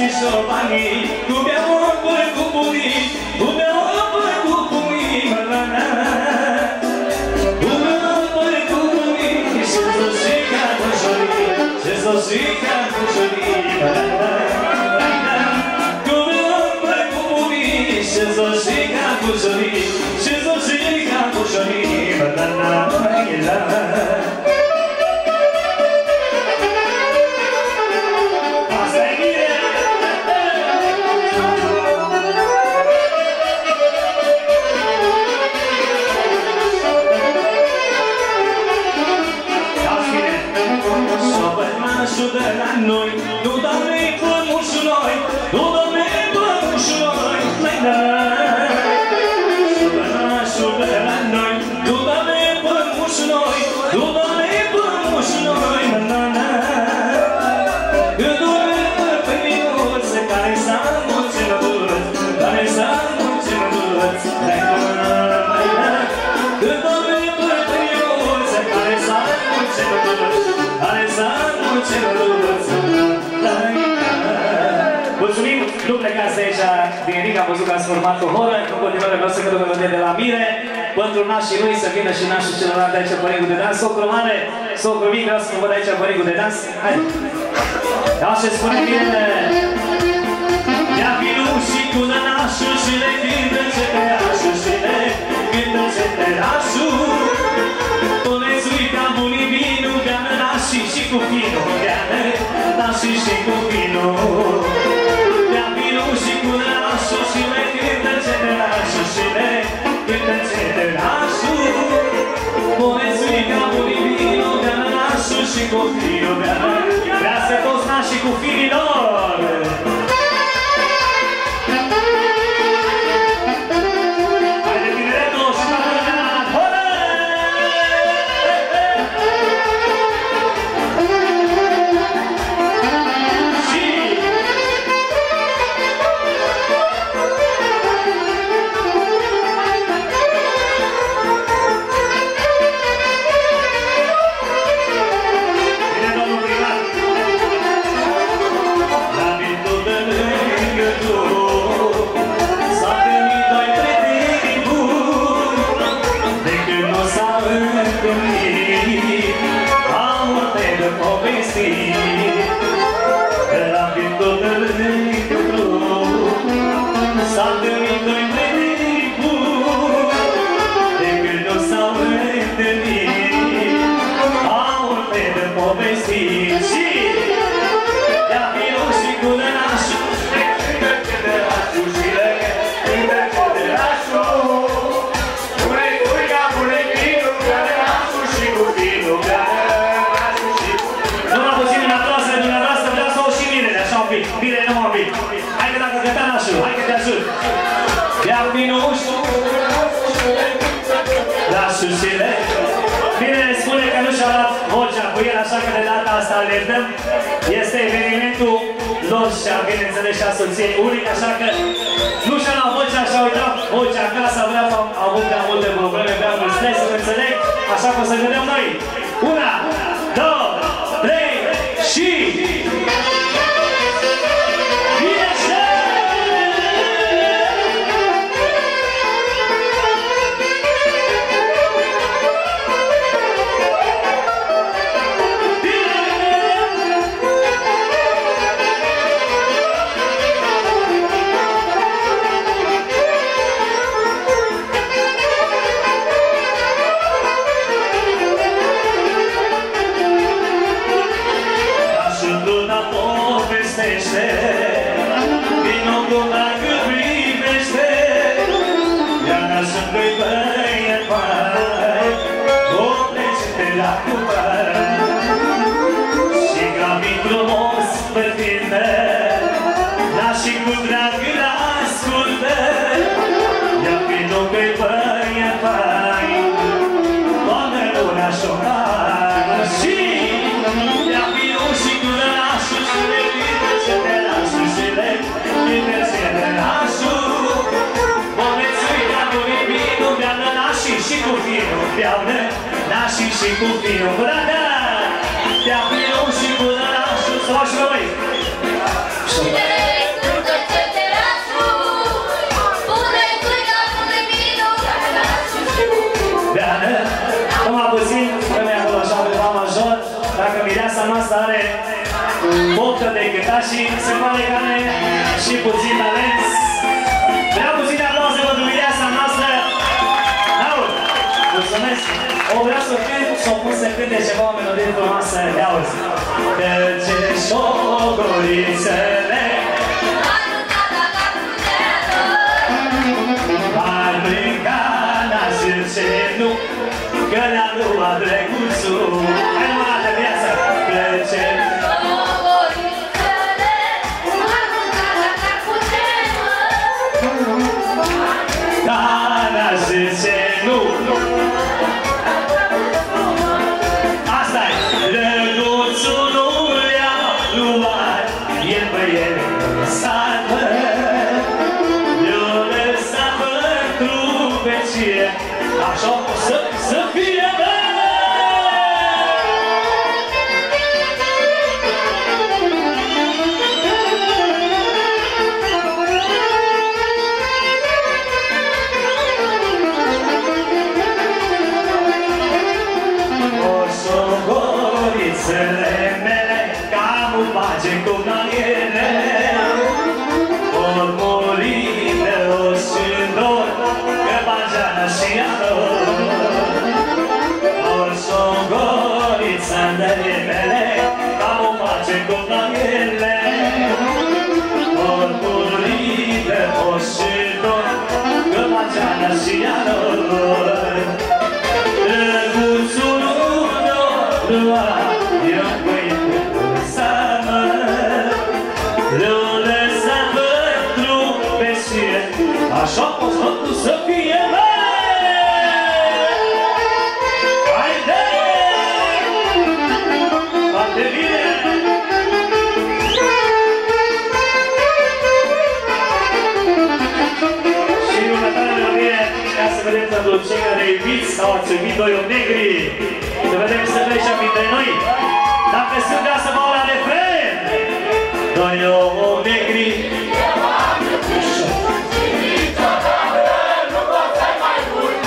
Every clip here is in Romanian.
și șobanii, cu beau apă cu bunii, cu beau apă cu bunii, cu beau apă cu bunii, și zoșica cu jorii, și zoșica cu jorii, cu beau apă cu bunii, și zoșica cu jorii, și zoșica cu jorii, noi, nu Doamne, pămușul noi, nu Doamne, pămușul noi, șubănașul de la noi, nu Doamne, pămușul noi, nu Doamne, pămușul noi, gândurile pe minuțe, care s-a mulținut, care s-a mulținut, gândurile pe minuțe, care s-a mulținut, care s-a mulțumim, nu plecați de aici din Riga, am văzut că ați format o horă, în continuare vreau să câteva vedere de la Mire, pentru nașii lui să vină și nașii celălalt de aici părigul de dans, socru mare, socru mic, vreau să vă văd aici părigul de dans, hai! Da, și spune bine! Ia vinu și cu nașul și le cântă ce te așul și le cântă ce te așul, puneți uita bunii vinu, beană nașii și cu vinul, beană nașii și cu vinul. Ia vinu și cu nașul și le cântă ce te așul și le cântă ce te așul, puneți uita bunii vinu, beană nașul și cu vinul, beană. Vrea să toți nașii cu finilor! Bine, spune că nu și-a luat vocea cu el, așa că de data asta alertăm. Este evenimentul lor și a, bineînțeles, și a soției unic, așa că nu și-a luat vocea și-a uitat vocea acasă, vreau că am avut prea multe probleme, prea mult stres, să înțeleg, așa că o să vedem noi. 1, 2, 3 și... Nașii și cu vinul, cu dată! Te-a vinul și cu nașul, să faci noi! apucă de cântat și se pare că are și puțin talent. Vreau puține aplauze pentru viața noastră. Aud, mulțumesc. O vreau să cânt, s-o pus să cânte ceva o melodie frumoasă. Ia auzi. De ce șogorițele ar mânca n-aș ce nu, că ne-a luat drăguțul. Hai numai la de viață. De ce n-aș ce nu. Asta-i. Drăguțul nu le-a luat, el pe el lăsat, le-o lăsat pentru vecie. Așa o să fie, bă! Șogorițele mele, cam un bage cu ele, ori muri de oșindor, că bageană și iador. Ori șogorițele mele, cam un bage cu ele, ori muri de oșindor, că bageană și iador. Drăguțul eu băiete lăsat-mă, le-o lăsat pentru veșnie. Așa poți făcut să fie, mă! Haide! Foarte bine! Și următoarea melodie, ca să vedem pentru cei care iubiți sau ați iubit doi om negri. Să vedem să trecem dintre noi. Dacă sunt ca să mă la refren. Doi om negri. Nu poți să-i mai mult,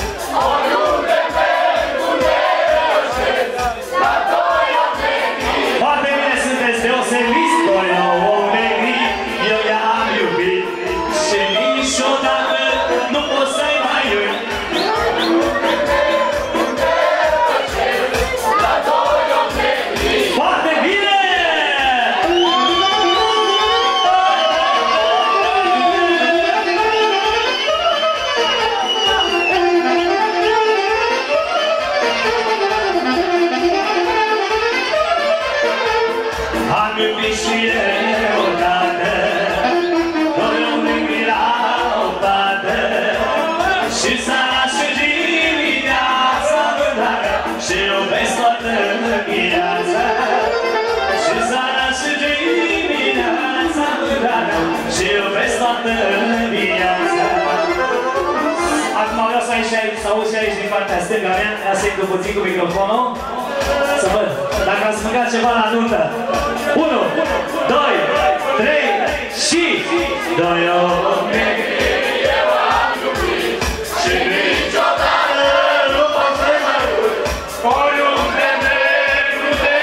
oriunde merg, unde rășesc, la doi om negri. Foarte bine, sunteți deosebiți. Doi om negri, eu i-am iubit și niciodată nu pot să-i mai uit. Foarte bine! Am iubit și eu odată, doi om negri la o pată, și seara și dimineața vânarea, și iubesc toată viața. Și seara și dimineața vânarea, și iubesc toată viața. Acum vreau să auzi aici din partea stângă mea, asectă puțin cu microfonul, să văd dacă ați mâncat ceva la nuntă. 1, 2, 3 și... Doi om negri, Eu am iubit și niciodată nu pot să-i mai uit, oriunde merg, unde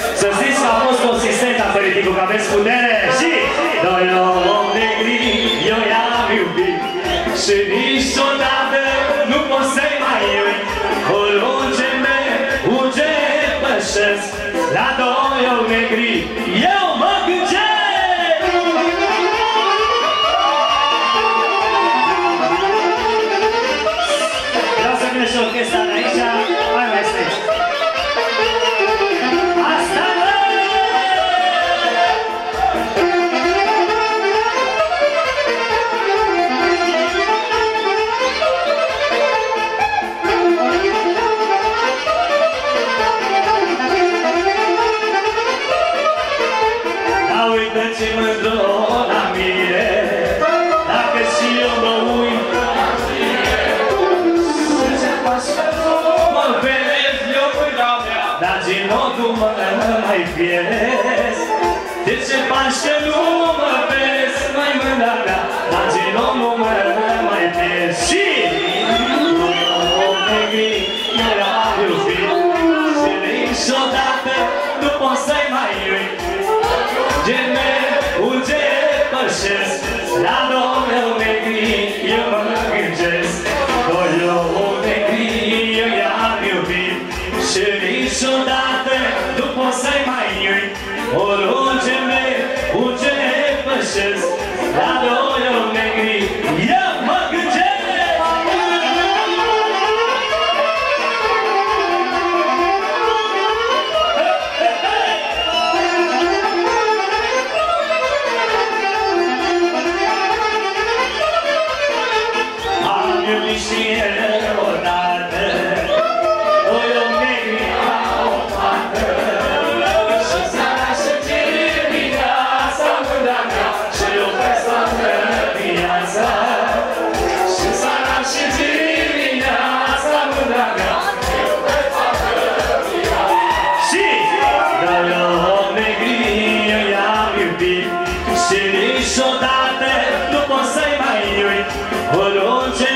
rășesc. să zici că a fost consistent aperitivul, că aveți putere. Și... Doi om negri, eu i-am iubit și niciodată nu pot să-i mai uit, oriunde merg, unde pășesc, la doi om negri, eu mă gândesc! Vreau să vină și orchestra de aici, hai mai stai! Asta mă! Dar uită ce mândru la mine, dacă și eu mă uit, să faci că nu mă vezi, eu mâna mea, dar genotul mă mai pierzi. De ce faci că nu mă vezi, mai mâna mea, dar genotul mă mai pierzi. Și om negri, eu l-am iubit și niciodată nu pot să-i mai uit, pășesc, la domnul negri eu mă gândesc. Domnul negri eu i-am iubit și niciodată nu pot să-i mai uit. Oriunde pășesc, la domnul negri eu mă gândesc. Și el odată, doi om negri au o fată. Și seara și dimineața mândra mea și iubesc toată viața. Și seara și dimineața mândra mea și iubesc toată viața. Și doi om negri eu i-am iubit și niciodată nu pot să-i mai uit. Oriunde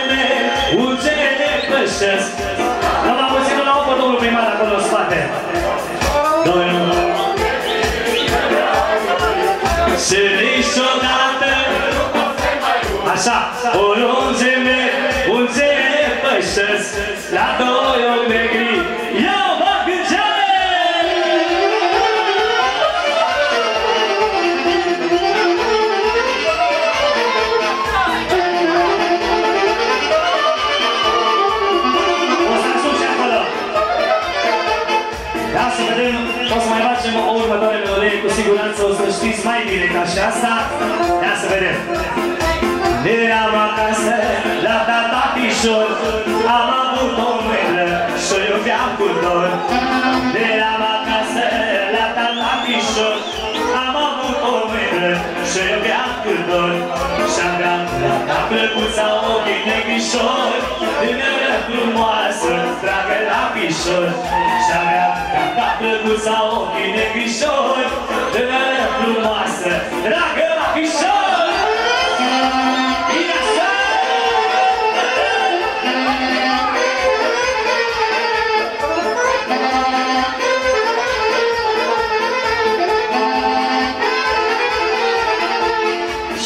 pășesc. Nu m-am puțin la opă, domnul primar, acolo în spate. Și niciodată așa, oriunde pășesc, la doi ochi negri eu mă gândesc. O să mai facem o următoare melodie, cu siguranță o să știți mai bine ca și asta. Ia să vedem. Eram acasă la tata Pișor, am avut o mândră și-o iubeam cu dor. Eram acasă la tata Pișor, am avut o mândră și-o iubeam cu dor. Și-aveam la plăcuța ochii negrișori, tânără frumoasă, dragă la Pișor. Și-aveam la plăcuța ochii negrișori, tânără frumoasă, dragă la Pișor.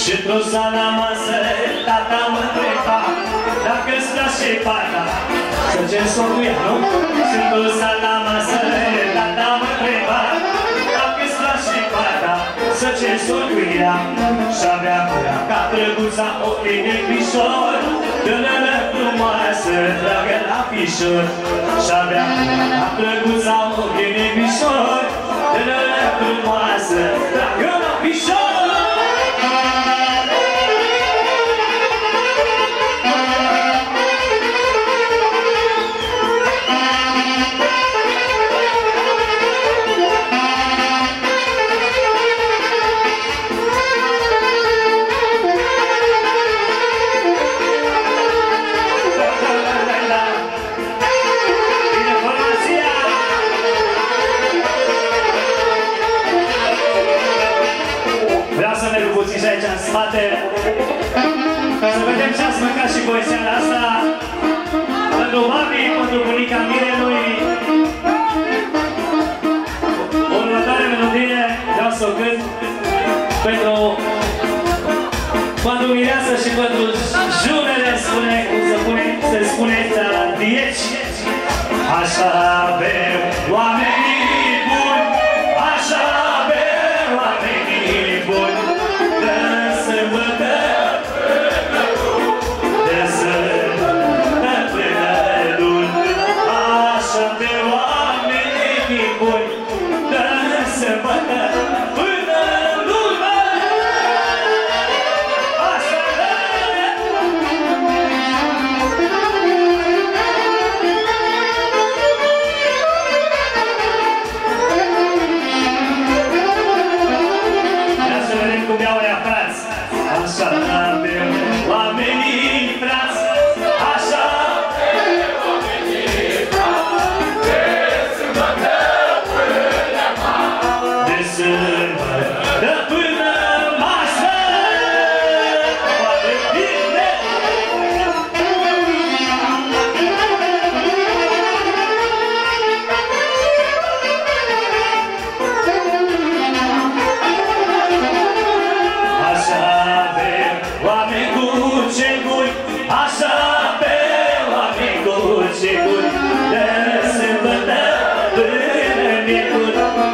Și într-o la masă, tata mă întreba dacă-ți place pata, să ce scotuia, nu? Și într-o la masă, tata mă întreba dacă-ți place pata, să ce scotuia. Și-avea ca plăcuța ochii negrișori, tânără frumoasă, dragă la Pișor. Și-avea ca plăcuța ochii negrișori, tânără frumoasă, dragă la Pișor. Să vedem ce ați mâncat și voi seara asta. Pentru mami, pentru bunica Mirelui. Următoare melodie vreau să o cânt pentru pentru mireasă și pentru junele, se spune dieci. Așa avem oamenii buni, așa avem oamenii buni.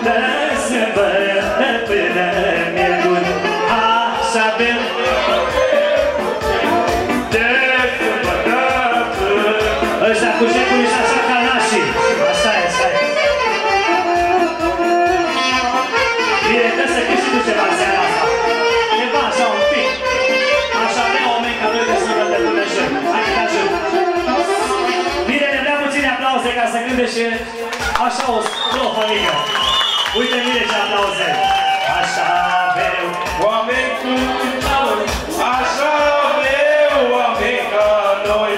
de sâmbătă până miercuri. Așa bem de sâmbătă până... Ăștia cu jecul și așa ca nașii. Așa e, așa e. Bine, trebuie să câști și tu ceva seara asta. Ceva așa un pic. Așa avem oameni ca noi de sâmbătă până joi. Hai că te ajut. Bine, ne dea puține aplauze ca să cânte și așa o strofă mică. Uite mine ce aplauze. Așa avem oameni cu noi, așa avem oameni ca noi,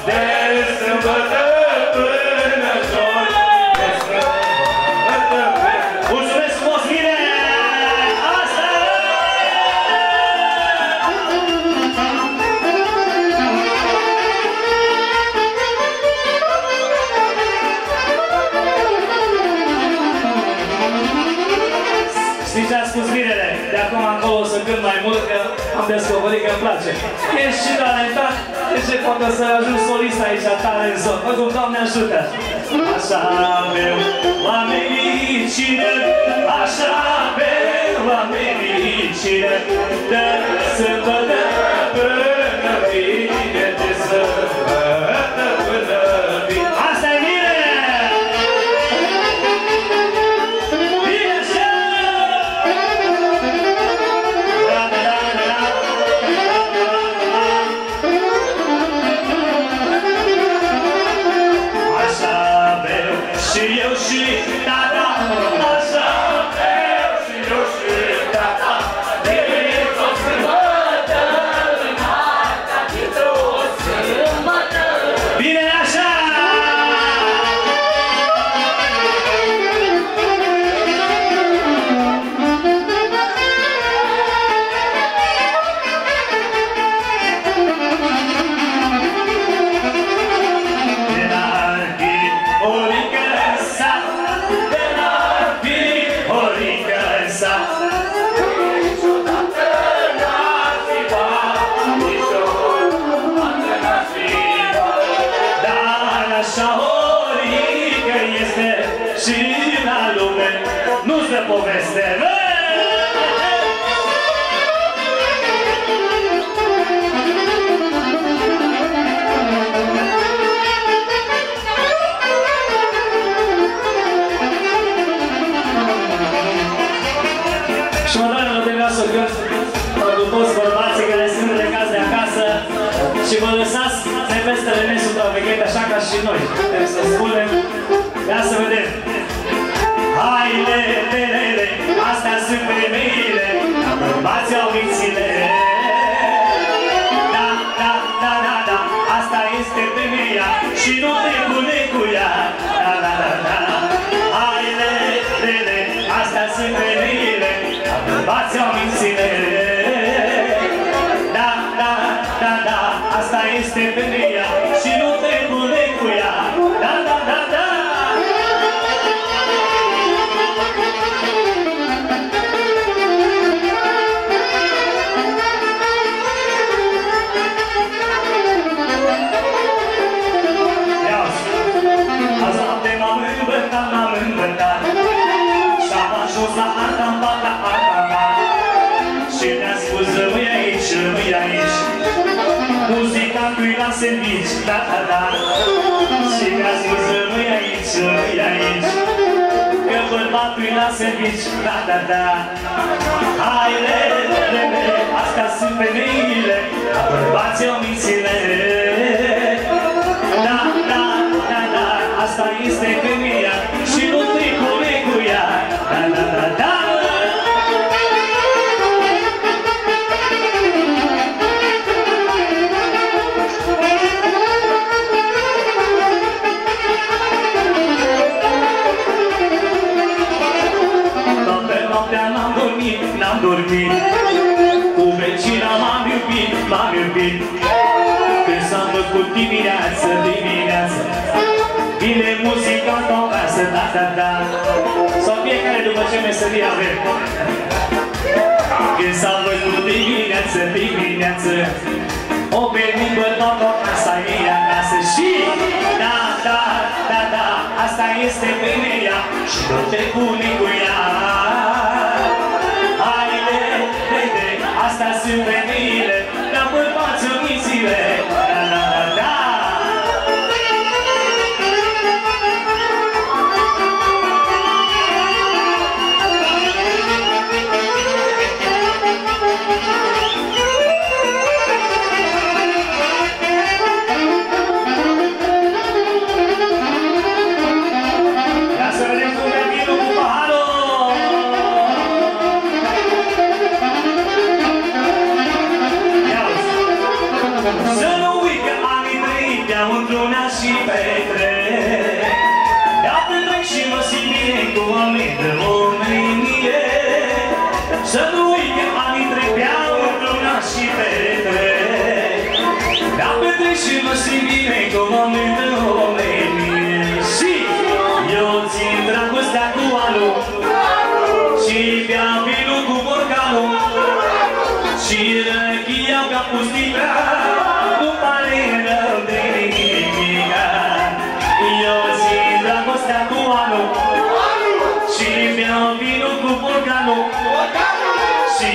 de sâmbătă până joi, de sâmbătă până... Mulțumesc frumos, bine! Asta! Știi ce a spus binele? De acum încolo o să cânt mai mult, că am descoperit că îmi place. Ești și talentat, de ce poate să ajung solist aici, tare în zonă? Mă, cum Doamne ajută! Așa avem oamenii cine, așa avem oamenii cine, de sâmbătă Până vine, de sâmbătă până vine. Asta e bine! Bine așa! Da, da, da, da, da. Așa avem și eu și tata, așa avem și eu și tata, de o sâmbătă în harta dintr-o sâmbătă. Bine așa! De n-ar fi o rică în sat, de n-ar fi o rică în sat, Niciodată n-ar fi bani, niciodată n-ar fi bani. dar așa o rică este și la lume, nu-ți dă poveste. Și mă doare la trebuia să cânt pentru toți bărbații care sunt plecați de acasă și vă lăsați nevestele nesupraveghete așa ca și noi. Trebuie să spunem, ia să vedem. Hai, le, astea sunt femeile, dar bărbații au mințile. Da, da, da, da, da, asta este femeia și nu te pune cu ea. Da, da, da, da. Hai, le, astea sunt femeile, dar bărbații au mințile. Da, da, da, da, asta este femeia și nu te pune cu ea. Da, da, da, da. Azi noapte m-am îmbătat și-am ajuns la Artambat, la Artambat. Și mi-a spus rămâi aici, muzicantului la servici, da, da, da. Și mi-a spus rămâi aici, că bărbatul-i la servici, da, da, da. Hai, le, astea sunt femeile, dar bărbații au mințile. Da, da, da, da, asta este femeia și nu te pune cu ea. Da, da, da, da. Toată noaptea n-am dormit, cu vecina m-am iubit. Când s-am făcut dimineață, vine muzica în o casă, da, da, da. Sau fiecare după ce meserie avem. Când s-am făcut dimineață, o venit bărbat o casă, ei acasă și da, da, da, da, asta asta este femeia și tot te pune cu ea. Haide, haide, astea sunt femeile, dar bărbați uniți-le. Să nu uit că anii trei te-au întrunat și petrec, te-au petrec și mă simt bine cu oameni de omenie. Să nu uit că anii trei te-au întrunat și petrec, te-au petrec și mă simt bine cu oameni de omenie. Și eu țin dragostea cu anul și beam vinul cu borcanul și răchia ca pustica. Nu pare rău de nimica. Eu țin dragostea cu anul și beau vinul cu borcanul și